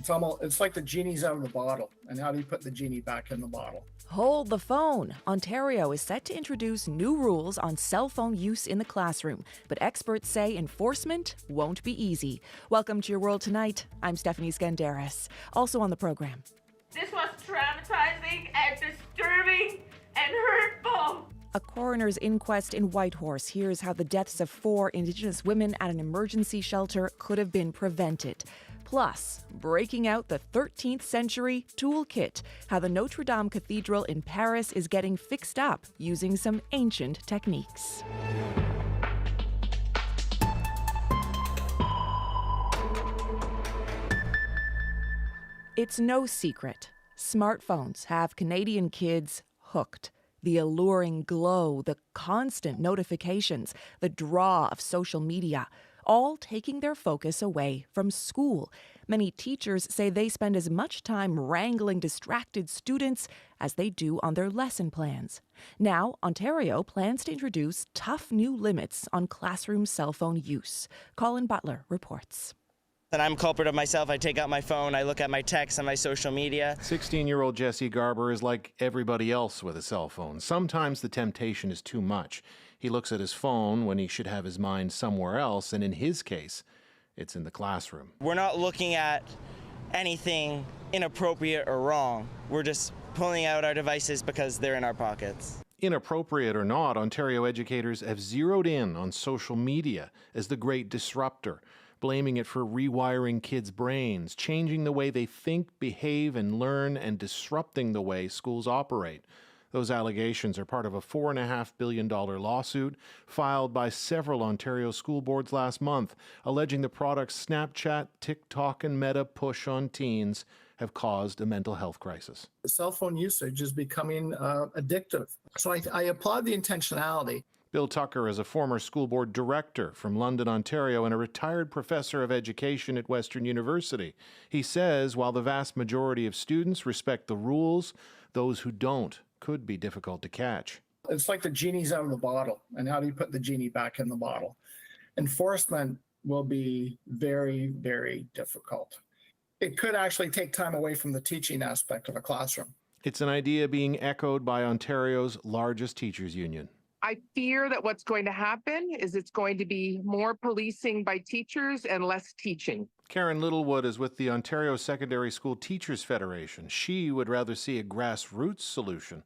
It's like the genie's out of the bottle. And how do you put the genie back in the bottle? Hold the phone. Ontario is set to introduce new rules on cell phone use in the classroom, but experts say enforcement won't be easy. Welcome to Your World Tonight. I'm Stephanie Skandaris. Also on the program. This was traumatizing and disturbing and hurtful. A coroner's inquest in Whitehorse hears how the deaths of 4 Indigenous women at an emergency shelter could have been prevented. Plus, breaking out the 13th century toolkit, how the Notre-Dame Cathedral in Paris is getting fixed up using some ancient techniques. It's no secret. Smartphones have Canadian kids hooked. The alluring glow, the constant notifications, the draw of social media, all taking their focus away from school. Many teachers say they spend as much time wrangling distracted students as they do on their lesson plans. Now, Ontario plans to introduce tough new limits on classroom cell phone use. Colin Butler reports. And I'm culprit of myself. I take out my phone, I look at my texts and my social media. 16-year-old Jesse Garber is like everybody else with a cell phone. Sometimes the temptation is too much. He looks at his phone when he should have his mind somewhere else, and in his case, it's in the classroom. We're not looking at anything inappropriate or wrong. We're just pulling out our devices because they're in our pockets. Inappropriate or not, Ontario educators have zeroed in on social media as the great disruptor, blaming it for rewiring kids' brains, changing the way they think, behave, and learn, and disrupting the way schools operate. Those allegations are part of a $4.5 billion lawsuit filed by several Ontario school boards last month, alleging the products Snapchat, TikTok, and Meta push on teens have caused a mental health crisis. The cell phone usage is becoming addictive. So I applaud the intentionality. Bill Tucker is a former school board director from London, Ontario, and a retired professor of education at Western University. He says while the vast majority of students respect the rules, those who don't could be difficult to catch. It's like the genie's out of the bottle. And how do you put the genie back in the bottle? Enforcement will be very, very difficult. It could actually take time away from the teaching aspect of a classroom. It's an idea being echoed by Ontario's largest teachers union. I fear that what's going to happen is it's going to be more policing by teachers and less teaching. Karen Littlewood is with the Ontario Secondary School Teachers Federation. She would rather see a grassroots solution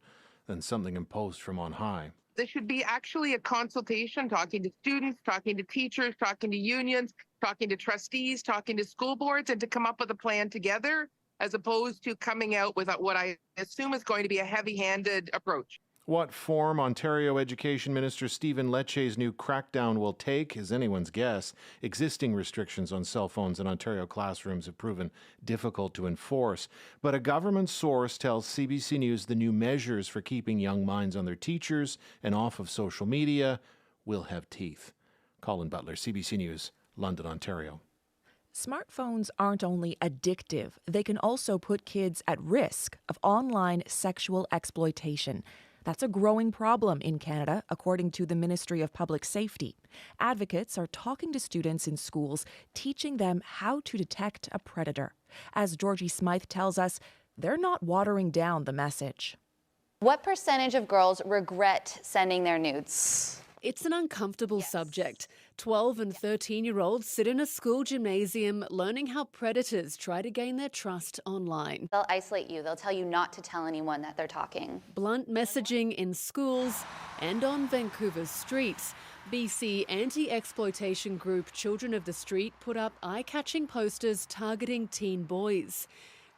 than something imposed from on high. This should be actually a consultation, talking to students, talking to teachers, talking to unions, talking to trustees, talking to school boards, and to come up with a plan together, as opposed to coming out with what I assume is going to be a heavy-handed approach. What form Ontario Education Minister Stephen Lecce's new crackdown will take is anyone's guess. Existing restrictions on cell phones in Ontario classrooms have proven difficult to enforce. But a government source tells CBC News the new measures for keeping young minds on their teachers and off of social media will have teeth. Colin Butler, CBC News, London, Ontario. Smartphones aren't only addictive, they can also put kids at risk of online sexual exploitation. That's a growing problem in Canada, according to the Ministry of Public Safety. Advocates are talking to students in schools, teaching them how to detect a predator. As Georgie Smythe tells us, they're not watering down the message. What percentage of girls regret sending their nudes? It's an uncomfortable subject. 12 and 13-year-olds sit in a school gymnasium learning how predators try to gain their trust online. They'll isolate you. They'll tell you not to tell anyone that they're talking. Blunt messaging in schools and on Vancouver's streets. BC anti-exploitation group Children of the Street put up eye-catching posters targeting teen boys.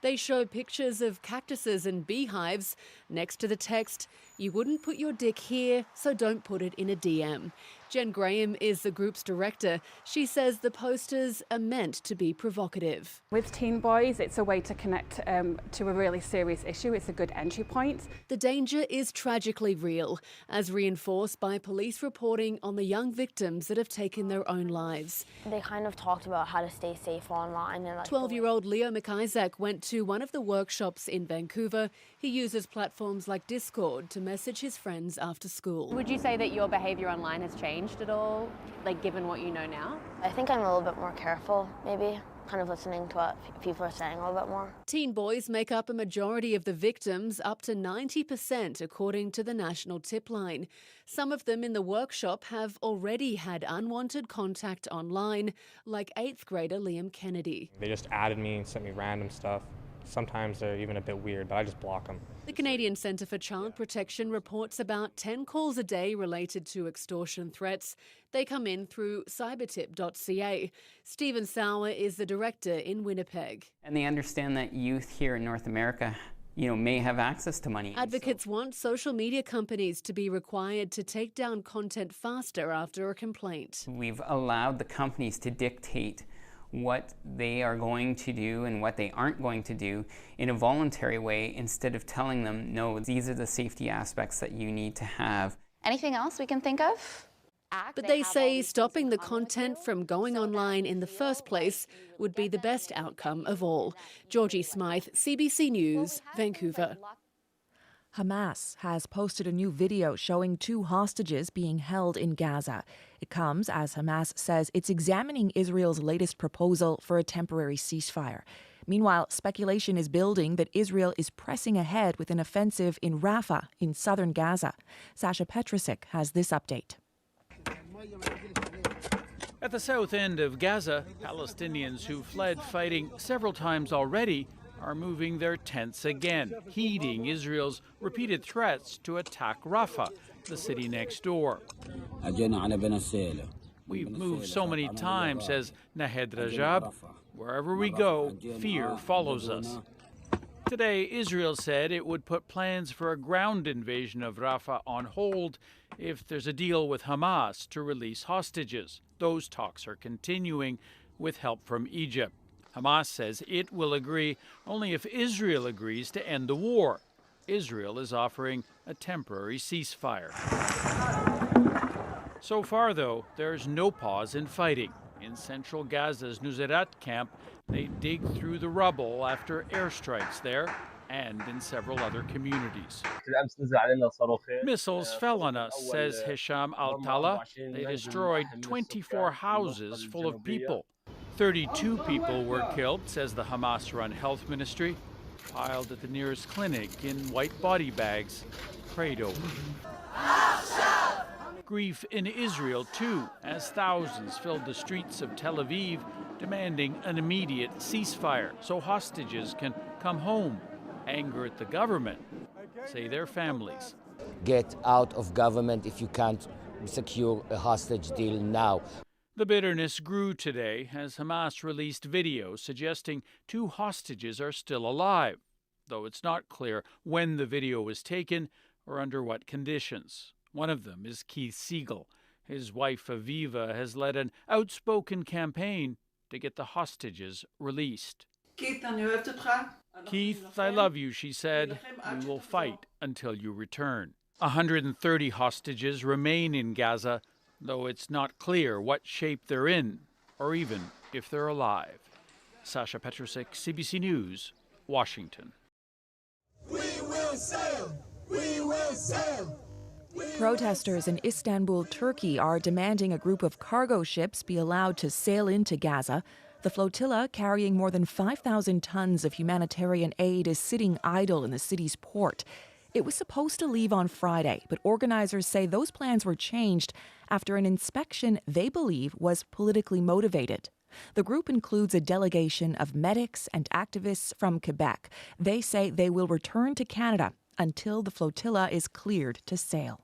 They show pictures of cactuses and beehives next to the text, "You wouldn't put your dick here, so don't put it in a DM." Jen Graham is the group's director. She says the posters are meant to be provocative. With teen boys, it's a way to connect to a really serious issue. It's a good entry point. The danger is tragically real, as reinforced by police reporting on the young victims that have taken their own lives. They kind of talked about how to stay safe online. 12-year-old Leo McIsaac went to one of the workshops in Vancouver. He uses platforms like Discord to message his friends after school. Would you say that your behaviour online has changed at all, like given what you know now? I think I'm a little bit more careful, maybe. kind of listening to what people are saying a little bit more. Teen boys make up a majority of the victims, up to 90%, according to the National Tip Line. Some of them in the workshop have already had unwanted contact online, like 8th grader Liam Kennedy. They just added me and sent me random stuff. Sometimes they're even a bit weird, but I just block them. The Canadian Centre for Child Protection reports about 10 calls a day related to extortion threats. They come in through cybertip.ca. Stephen Sauer is the director in Winnipeg. And they understand that youth here in North America, may have access to money. Advocates want social media companies to be required to take down content faster after a complaint. We've allowed the companies to dictate what they are going to do and what they aren't going to do in a voluntary way, instead of telling them, no, these are the safety aspects that you need to have. Anything else we can think of? But they say stopping the content from going online in the first place would be the best outcome of all. Georgie Smythe, CBC News, Vancouver. Hamas has posted a new video showing 2 hostages being held in Gaza. It comes as Hamas says it's examining Israel's latest proposal for a temporary ceasefire. Meanwhile, speculation is building that Israel is pressing ahead with an offensive in Rafah in southern Gaza. Sasha Petrusik has this update. At the south end of Gaza, Palestinians who fled fighting several times already are moving their tents again, heeding Israel's repeated threats to attack Rafah, the city next door. We've moved so many times, says Nahed Rajab. Wherever we go, fear follows us. Today, Israel said it would put plans for a ground invasion of Rafah on hold if there's a deal with Hamas to release hostages. Those talks are continuing with help from Egypt. Hamas says it will agree only if Israel agrees to end the war. Israel is offering a temporary ceasefire. So far, though, there's no pause in fighting. In central Gaza's Nuseirat camp, they dig through the rubble after airstrikes there and in several other communities. Missiles fell on us, says Hisham Al-Tala. They destroyed 24 houses full of people. 32 people were killed, says the Hamas-run health ministry, piled at the nearest clinic in white body bags, prayed over. Grief in Israel, too, as thousands filled the streets of Tel Aviv, demanding an immediate ceasefire so hostages can come home. Anger at the government, say their families. Get out of government if you can't secure a hostage deal now. The bitterness grew today as Hamas released video suggesting 2 hostages are still alive, though it's not clear when the video was taken or under what conditions. One of them is Keith Siegel. His wife Aviva has led an outspoken campaign to get the hostages released. Keith, I love you, she said. We will fight until you return. 130 hostages remain in Gaza, though it's not clear what shape they're in, or even if they're alive. Sasha Petrusik, CBC News, Washington. We will sail! We will sail! Protesters in Istanbul, Turkey are demanding a group of cargo ships be allowed to sail into Gaza. The flotilla, carrying more than 5,000 tons of humanitarian aid, is sitting idle in the city's port. It was supposed to leave on Friday, but organizers say those plans were changed after an inspection they believe was politically motivated. The group includes a delegation of medics and activists from Quebec. They say they will return to Canada until the flotilla is cleared to sail.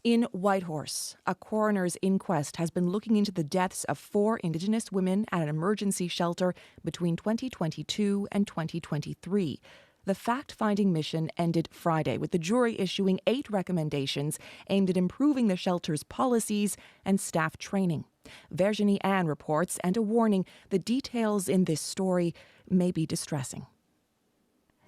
In Whitehorse, a coroner's inquest has been looking into the deaths of 4 Indigenous women at an emergency shelter between 2022 and 2023. The fact-finding mission ended Friday with the jury issuing 8 recommendations aimed at improving the shelter's policies and staff training. Virginie Anne reports, and a warning, the details in this story may be distressing.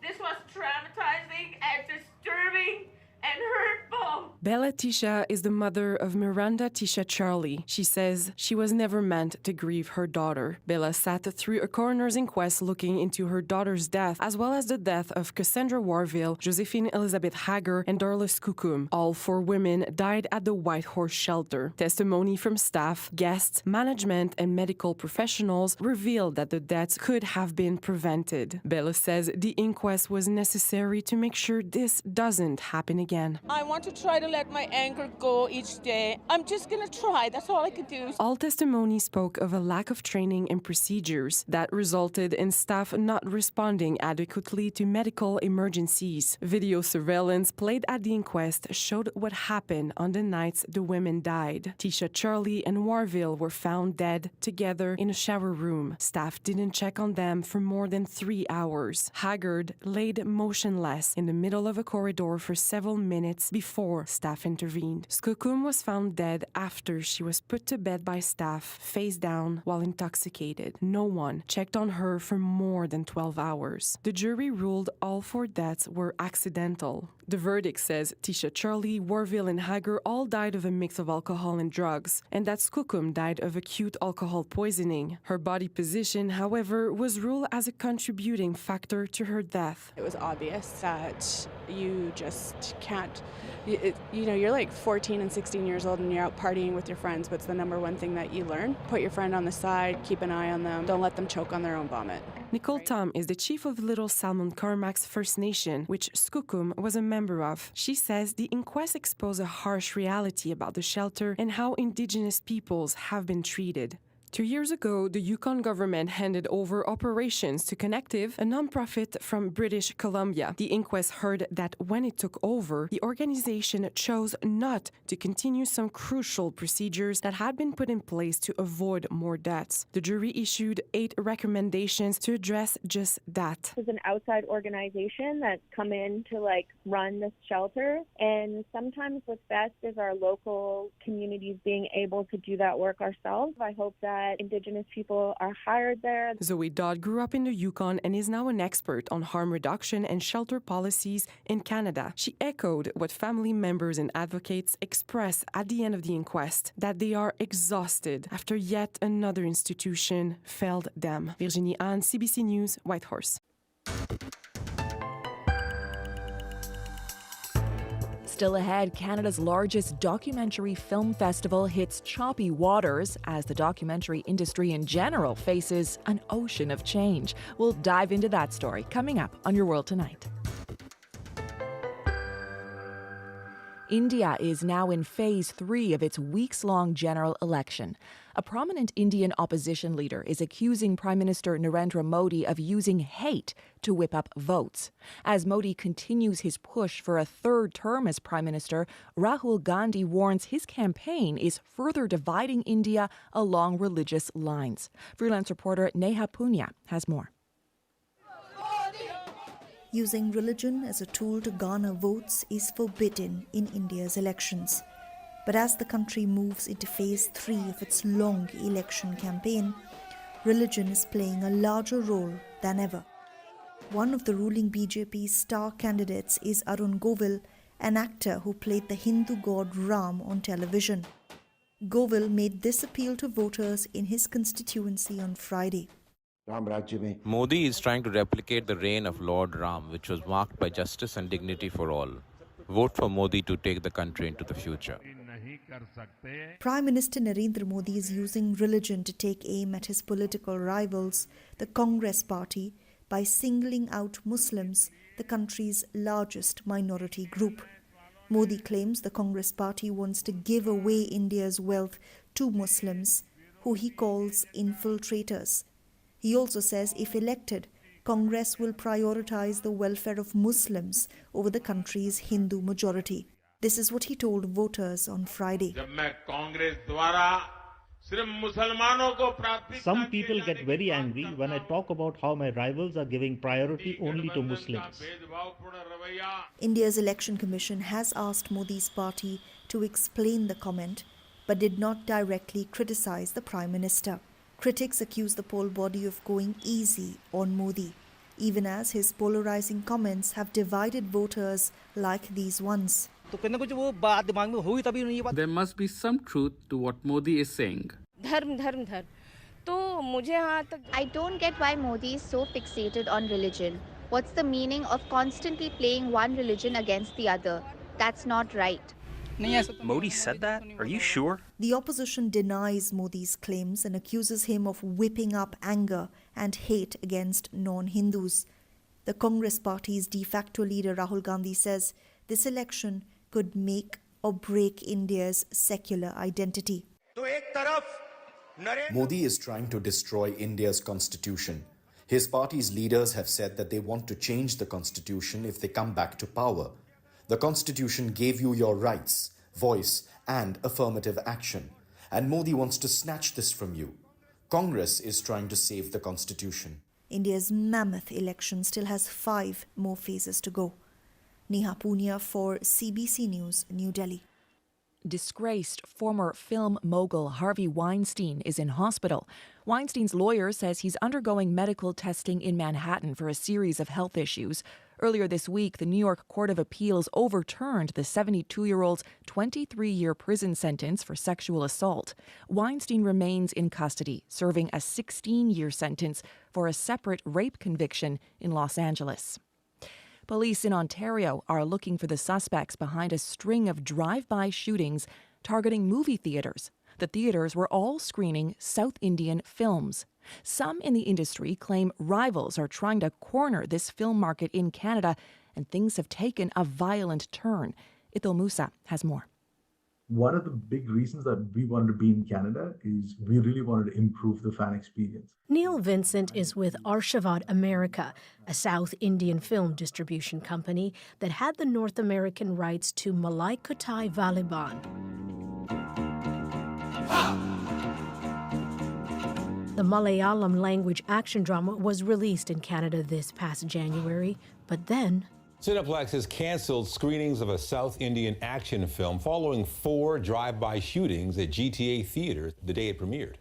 This was traumatizing and disturbing and hurtful. Bella Tisha is the mother of Miranda Tisha Charlie. She says she was never meant to grieve her daughter. Bella sat through a coroner's inquest looking into her daughter's death, as well as the death of Cassandra Warville, Josephine Elizabeth Hager, and Darla Skookum. All 4 women died at the Whitehorse shelter. Testimony from staff, guests, management, and medical professionals revealed that the deaths could have been prevented. Bella says the inquest was necessary to make sure this doesn't happen again. I want to try to let my anger go each day. I'm just going to try. That's all I can do. All testimony spoke of a lack of training and procedures that resulted in staff not responding adequately to medical emergencies. Video surveillance played at the inquest showed what happened on the nights the women died. Tisha Charlie and Warville were found dead together in a shower room. Staff didn't check on them for more than 3 hours. Haggard laid motionless in the middle of a corridor for several minutes before staff intervened. Skookum was found dead after she was put to bed by staff, face down, while intoxicated. No one checked on her for more than 12 hours. The jury ruled all 4 deaths were accidental. The verdict says Tisha Charlie, Warville, and Hager all died of a mix of alcohol and drugs, and that Skookum died of acute alcohol poisoning. Her body position, however, was ruled as a contributing factor to her death. It was obvious that you just can't, you're like 14 and 16 years old and you're out partying with your friends. What's the number one thing that you learn? Put your friend on the side, keep an eye on them, don't let them choke on their own vomit. Nicole Tom is the chief of Little Salmon Carmack's First Nation, which Skookum was a member of. She says the inquest exposed a harsh reality about the shelter and how Indigenous peoples have been treated. 2 years ago, the Yukon government handed over operations to Connective, a nonprofit from British Columbia. The inquest heard that when it took over, the organization chose not to continue some crucial procedures that had been put in place to avoid more deaths. The jury issued 8 recommendations to address just that. It's an outside organization that's come in to run this shelter, and sometimes what's best is our local communities being able to do that work ourselves. I hope that Indigenous people are hired there. Zoe Dodd grew up in the Yukon and is now an expert on harm reduction and shelter policies in Canada. She echoed what family members and advocates expressed at the end of the inquest, that they are exhausted after yet another institution failed them. Virginie Anne, CBC News, Whitehorse. Still ahead, Canada's largest documentary film festival hits choppy waters as the documentary industry in general faces an ocean of change. We'll dive into that story coming up on Your World Tonight. India is now in phase 3 of its weeks-long general election. A prominent Indian opposition leader is accusing Prime Minister Narendra Modi of using hate to whip up votes. As Modi continues his push for a 3rd term as Prime Minister, Rahul Gandhi warns his campaign is further dividing India along religious lines. Freelance reporter Neha Punya has more. Using religion as a tool to garner votes is forbidden in India's elections. But as the country moves into phase 3 of its long election campaign, religion is playing a larger role than ever. One of the ruling BJP's star candidates is Arun Govil, an actor who played the Hindu god Ram on television. Govil made this appeal to voters in his constituency on Friday. Modi is trying to replicate the reign of Lord Ram, which was marked by justice and dignity for all. Vote for Modi to take the country into the future. Prime Minister Narendra Modi is using religion to take aim at his political rivals, the Congress party, by singling out Muslims, the country's largest minority group. Modi claims the Congress party wants to give away India's wealth to Muslims, who he calls infiltrators. He also says if elected, Congress will prioritize the welfare of Muslims over the country's Hindu majority. This is what he told voters on Friday. Some people get very angry when I talk about how my rivals are giving priority only to Muslims. India's Election Commission has asked Modi's party to explain the comment, but did not directly criticize the Prime Minister. Critics accuse the poll body of going easy on Modi, even as his polarizing comments have divided voters like these ones. There must be some truth to what Modi is saying. I don't get why Modi is so fixated on religion. What's the meaning of constantly playing one religion against the other? That's not right. Modi said that? Are you sure? The opposition denies Modi's claims and accuses him of whipping up anger and hate against non-Hindus. The Congress Party's de facto leader Rahul Gandhi says this election could make or break India's secular identity. Modi is trying to destroy India's constitution. His party's leaders have said that they want to change the constitution if they come back to power. The constitution gave you your rights, voice, and affirmative action, and Modi wants to snatch this from you. Congress is trying to save the constitution. India's mammoth election still has 5 more phases to go. Neha Punia for CBC News, New Delhi. Disgraced former film mogul Harvey Weinstein is in hospital. Weinstein's lawyer says he's undergoing medical testing in Manhattan for a series of health issues. Earlier this week, the New York Court of Appeals overturned the 72-year-old's 23-year prison sentence for sexual assault. Weinstein remains in custody, serving a 16-year sentence for a separate rape conviction in Los Angeles. Police in Ontario are looking for the suspects behind a string of drive-by shootings targeting movie theaters. The theaters were all screening South Indian films. Some in the industry claim rivals are trying to corner this film market in Canada, and things have taken a violent turn. Ithil Musa has more. One of the big reasons that we wanted to be in Canada is we really wanted to improve the fan experience. Neil Vincent is with Arshavad America, a South Indian film distribution company that had the North American rights to Malai Kutai Valiban. The Malayalam language action drama was released in Canada this past January, but then Cineplex has canceled screenings of a South Indian action film following 4 drive-by shootings at GTA theaters the day it premiered.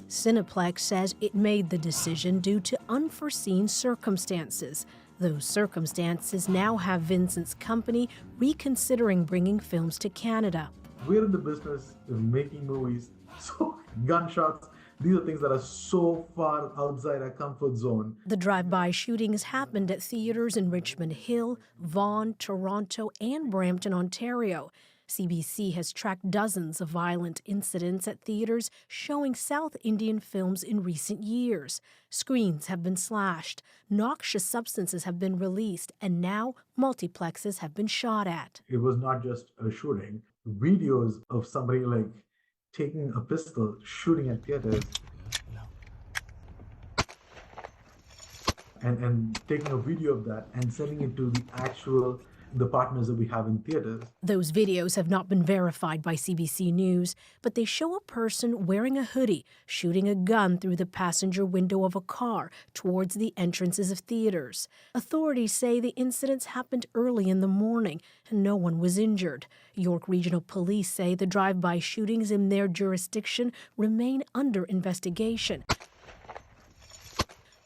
Cineplex says it made the decision due to unforeseen circumstances. Those circumstances now have Vincent's company reconsidering bringing films to Canada. We're in the business of making movies, so gunshots, these are things that are so far outside our comfort zone. The drive-by shootings happened at theaters in Richmond Hill, Vaughan, Toronto, and Brampton, Ontario. CBC has tracked dozens of violent incidents at theaters showing South Indian films in recent years. Screens have been slashed, noxious substances have been released, and now multiplexes have been shot at. It was not just a shooting. Videos of somebody like taking a pistol, shooting at theaters, and taking a video of that and sending it to the partners that we have in theaters. Those videos have not been verified by CBC News, but they show a person wearing a hoodie shooting a gun through the passenger window of a car towards the entrances of theaters. Authorities say the incidents happened early in the morning and no one was injured. York Regional Police say the drive-by shootings in their jurisdiction remain under investigation.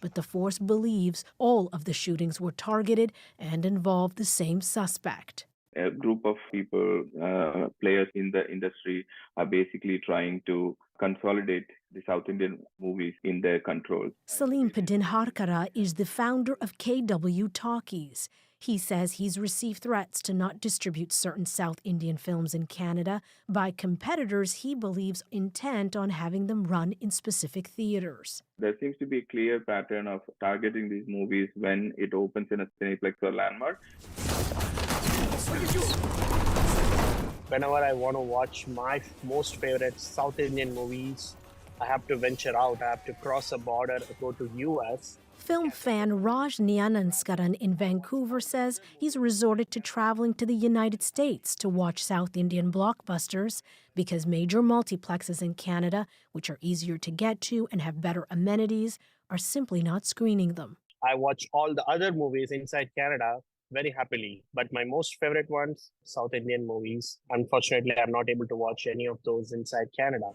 But the force believes all of the shootings were targeted and involved the same suspect. A group of people, players in the industry, are basically trying to consolidate the South Indian movies in their control. Salim Padin-Harkara is the founder of KW Talkies. He says he's received threats to not distribute certain South Indian films in Canada by competitors he believes intent on having them run in specific theaters. There seems to be a clear pattern of targeting these movies when it opens in a Cineplex or Landmark. Whenever I want to watch my most favorite South Indian movies, I have to venture out. I have to cross a border, go to US. Film fan Raj Nyananskaran in Vancouver says he's resorted to traveling to the United States to watch South Indian blockbusters because major multiplexes in Canada, which are easier to get to and have better amenities, are simply not screening them. I watch all the other movies inside Canada very happily, but my most favorite ones, South Indian movies. Unfortunately, I'm not able to watch any of those inside Canada.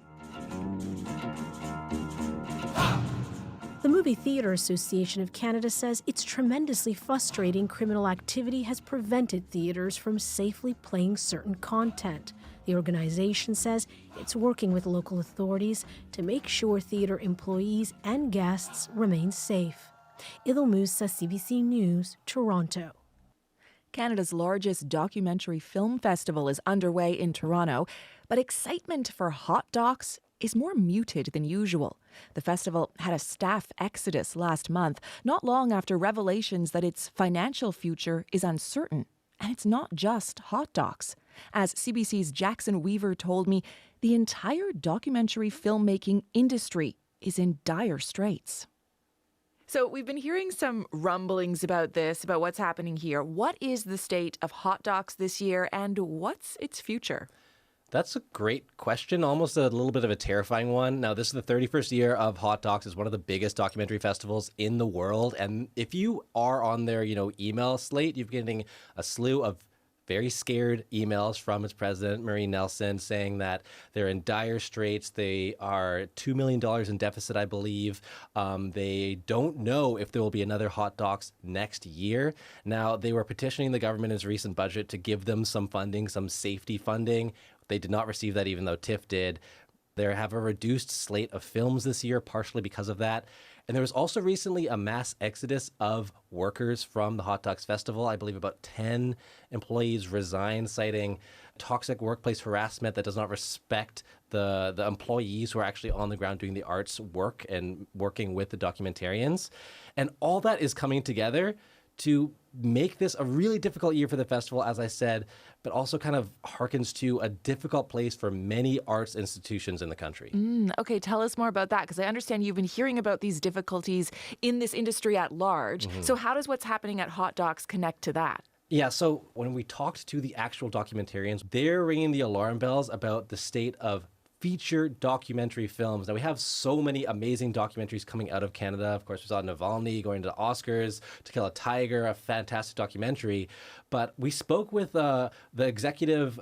The Movie Theatre Association of Canada says it's tremendously frustrating criminal activity has prevented theatres from safely playing certain content. The organization says it's working with local authorities to make sure theatre employees and guests remain safe. Idil Musa, CBC News, Toronto. Canada's largest documentary film festival is underway in Toronto, but excitement for hot docs is more muted than usual. The festival had a staff exodus last month, not long after revelations that its financial future is uncertain. And it's not just hot docs. As CBC's Jackson Weaver told me, the entire documentary filmmaking industry is in dire straits. So we've been hearing some rumblings about this, about what's happening here. What is the state of hot docs this year, and what's its future? That's a great question, almost a little bit of a terrifying one. Now, this is the 31st year of Hot Docs. It's one of the biggest documentary festivals in the world. And if you are on their, email slate, you're getting a slew of very scared emails from its president, Marie Nelson, saying that they're in dire straits. They are $2 million in deficit, I believe. They don't know if there will be another Hot Docs next year. Now, they were petitioning the government in its recent budget to give them some funding, some safety funding. They did not receive that, even though TIFF did. They have a reduced slate of films this year, partially because of that. And there was also recently a mass exodus of workers from the Hot Docs Festival. I believe about 10 employees resigned, citing toxic workplace harassment that does not respect the employees who are actually on the ground doing the arts work and working with the documentarians. And all that is coming together to make this a really difficult year for the festival, as I said, but also kind of harkens to a difficult place for many arts institutions in the country. Okay, tell us more about that, because I understand you've been hearing about these difficulties in this industry at large. So how does what's happening at Hot Docs connect to that? Yeah, so when we talked to the actual documentarians, they're ringing the alarm bells about the state of feature documentary films. Now, we have so many amazing documentaries coming out of Canada. Of course, we saw Navalny going to the Oscars, To Kill a Tiger, a fantastic documentary. But we spoke with the executive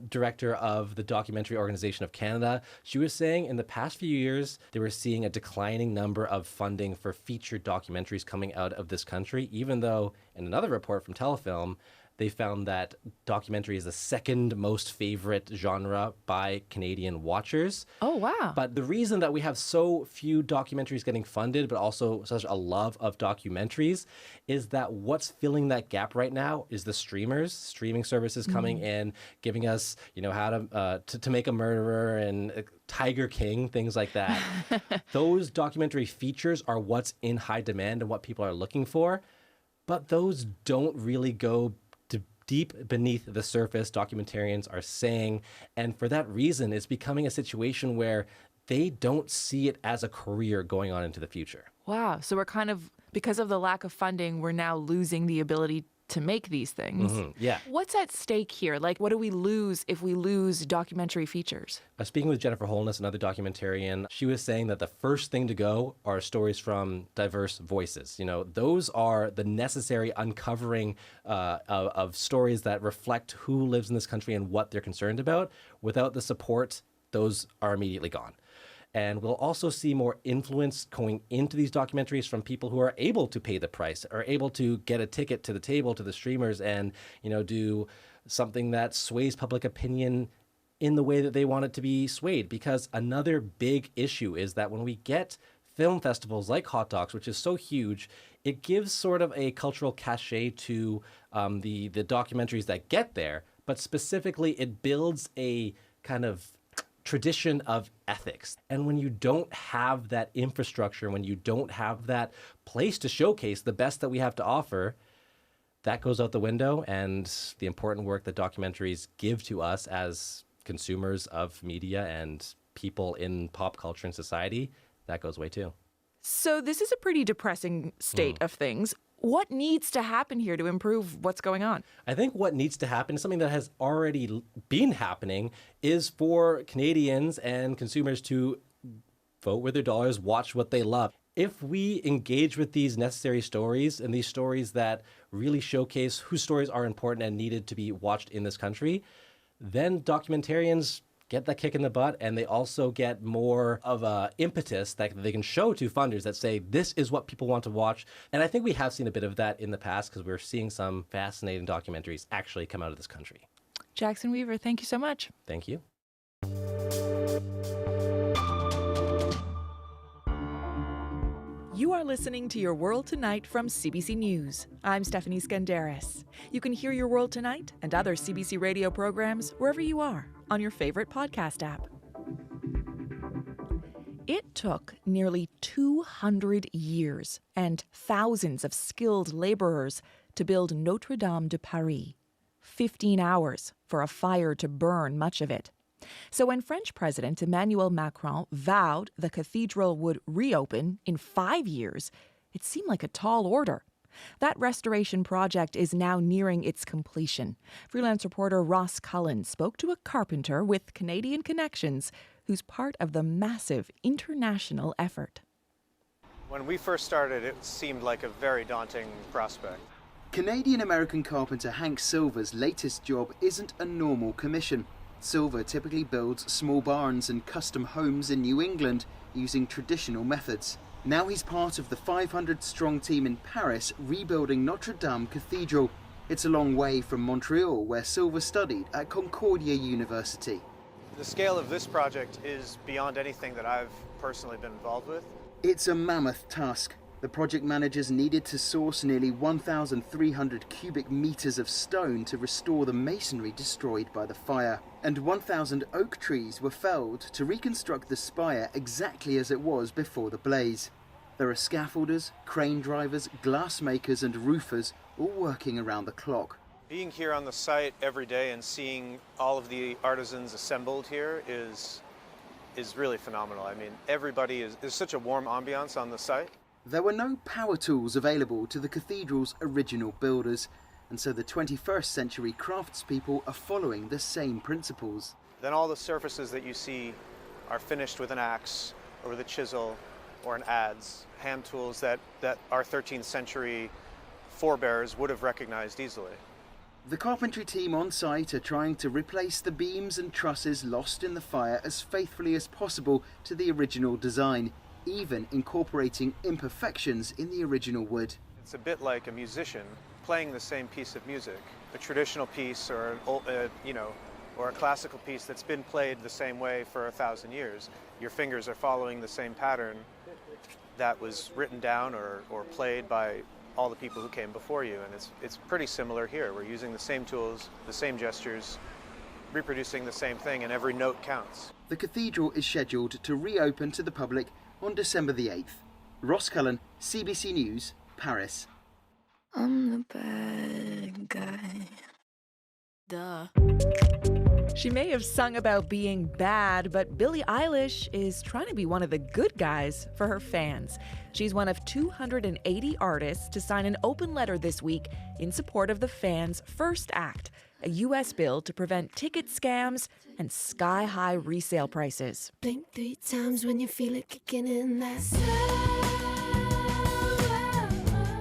director of the Documentary Organization of Canada. She was saying in the past few years, they were seeing a declining number of funding for featured documentaries coming out of this country, even though in another report from Telefilm, they found that documentary is the second most favorite genre by Canadian watchers. Oh, wow. But the reason that we have so few documentaries getting funded, but also such a love of documentaries, is that what's filling that gap right now is the streaming services coming in, giving us, how to make a murderer and Tiger King, things like that. Those documentary features are what's in high demand and what people are looking for, but those don't really go deep beneath the surface, documentarians are saying. And for that reason, it's becoming a situation where they don't see it as a career going on into the future. Wow. So we're kind of, because of the lack of funding, we're now losing the ability to make these things. Yeah. What's at stake here? Like, what do we lose if we lose documentary features? Speaking with Jennifer Holness, another documentarian, she was saying that the first thing to go are stories from diverse voices. Those are the necessary uncovering of stories that reflect who lives in this country and what they're concerned about. Without the support, those are immediately gone. And we'll also see more influence going into these documentaries from people who are able to pay the price, are able to get a ticket to the table, to the streamers, and, do something that sways public opinion in the way that they want it to be swayed. Because another big issue is that when we get film festivals like Hot Docs, which is so huge, it gives sort of a cultural cachet to the documentaries that get there, but specifically it builds a kind of tradition of ethics. And when you don't have that infrastructure, when you don't have that place to showcase the best that we have to offer, that goes out the window. And the important work that documentaries give to us as consumers of media and people in pop culture and society, that goes away too. So this is a pretty depressing state of things. What needs to happen here to improve what's going on? I think what needs to happen is something that has already been happening, is for Canadians and consumers to vote with their dollars, watch what they love. If we engage with these necessary stories and these stories that really showcase whose stories are important and needed to be watched in this country, then documentarians get that kick in the butt, and they also get more of a impetus that they can show to funders that say, this is what people want to watch. And I think we have seen a bit of that in the past because we're seeing some fascinating documentaries actually come out of this country. Jackson Weaver, thank you so much. Thank you. You are listening to Your World Tonight from CBC News. I'm Stephanie Skandaris. You can hear Your World Tonight and other CBC radio programs wherever you are on your favorite podcast app. It took nearly 200 years and thousands of skilled laborers to build Notre-Dame de Paris. 15 hours for a fire to burn much of it. So when French President Emmanuel Macron vowed the cathedral would reopen in 5 years, it seemed like a tall order. That restoration project is now nearing its completion. Freelance reporter Ross Cullen spoke to a carpenter with Canadian connections who's part of the massive international effort. When we first started, it seemed like a very daunting prospect. Canadian-American carpenter Hank Silver's latest job isn't a normal commission. Silver typically builds small barns and custom homes in New England using traditional methods. Now he's part of the 500-strong team in Paris rebuilding Notre-Dame Cathedral. It's a long way from Montreal, where Silver studied at Concordia University. The scale of this project is beyond anything that I've personally been involved with. It's a mammoth task. The project managers needed to source nearly 1,300 cubic meters of stone to restore the masonry destroyed by the fire. And 1,000 oak trees were felled to reconstruct the spire exactly as it was before the blaze. There are scaffolders, crane drivers, glass makers and roofers all working around the clock. Being here on the site every day and seeing all of the artisans assembled here is really phenomenal. I mean, there's such a warm ambiance on the site. There were no power tools available to the cathedral's original builders, and so the 21st century craftspeople are following the same principles. Then all the surfaces that you see are finished with an axe or with a chisel or an adze, hand tools that our 13th century forebears would have recognized easily. The carpentry team on site are trying to replace the beams and trusses lost in the fire as faithfully as possible to the original design, even incorporating imperfections in the original wood. It's a bit like a musician playing the same piece of music, a traditional piece or a classical piece that's been played the same way for 1,000 years. Your fingers are following the same pattern that was written down or played by all the people who came before you, and it's pretty similar here. We're using the same tools, the same gestures, reproducing the same thing, and every note counts. The cathedral is scheduled to reopen to the public on December the 8th. Ross Cullen, CBC News, Paris. I'm the bad guy. Duh. She may have sung about being bad, but Billie Eilish is trying to be one of the good guys for her fans. She's one of 280 artists to sign an open letter this week in support of the Fans First Act, a U.S. bill to prevent ticket scams and sky-high resale prices. Blink 3 times when you feel it kicking in that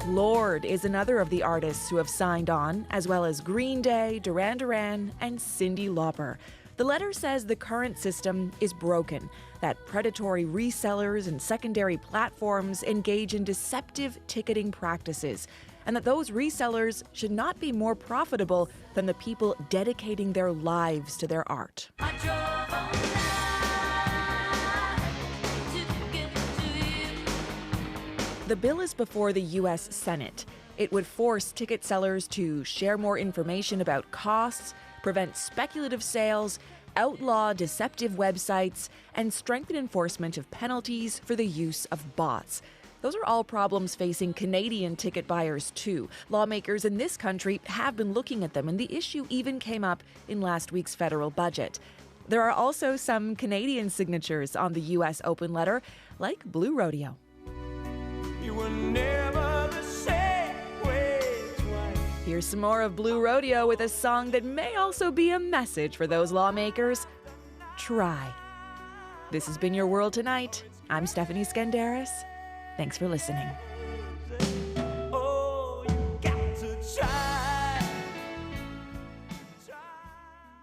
Lorde is another of the artists who have signed on, as well as Green Day, Duran Duran, and Cyndi Lauper. The letter says the current system is broken, that predatory resellers and secondary platforms engage in deceptive ticketing practices, and that those resellers should not be more profitable than the people dedicating their lives to their art. The bill is before the U.S. Senate. It would force ticket sellers to share more information about costs, prevent speculative sales, outlaw deceptive websites, and strengthen enforcement of penalties for the use of bots. Those are all problems facing Canadian ticket buyers, too. Lawmakers in this country have been looking at them, and the issue even came up in last week's federal budget. There are also some Canadian signatures on the U.S. open letter, like Blue Rodeo. You were never the same way twice. Here's some more of Blue Rodeo with a song that may also be a message for those lawmakers. Try. This has been Your World Tonight. I'm Stephanie Skandaris. Thanks for listening.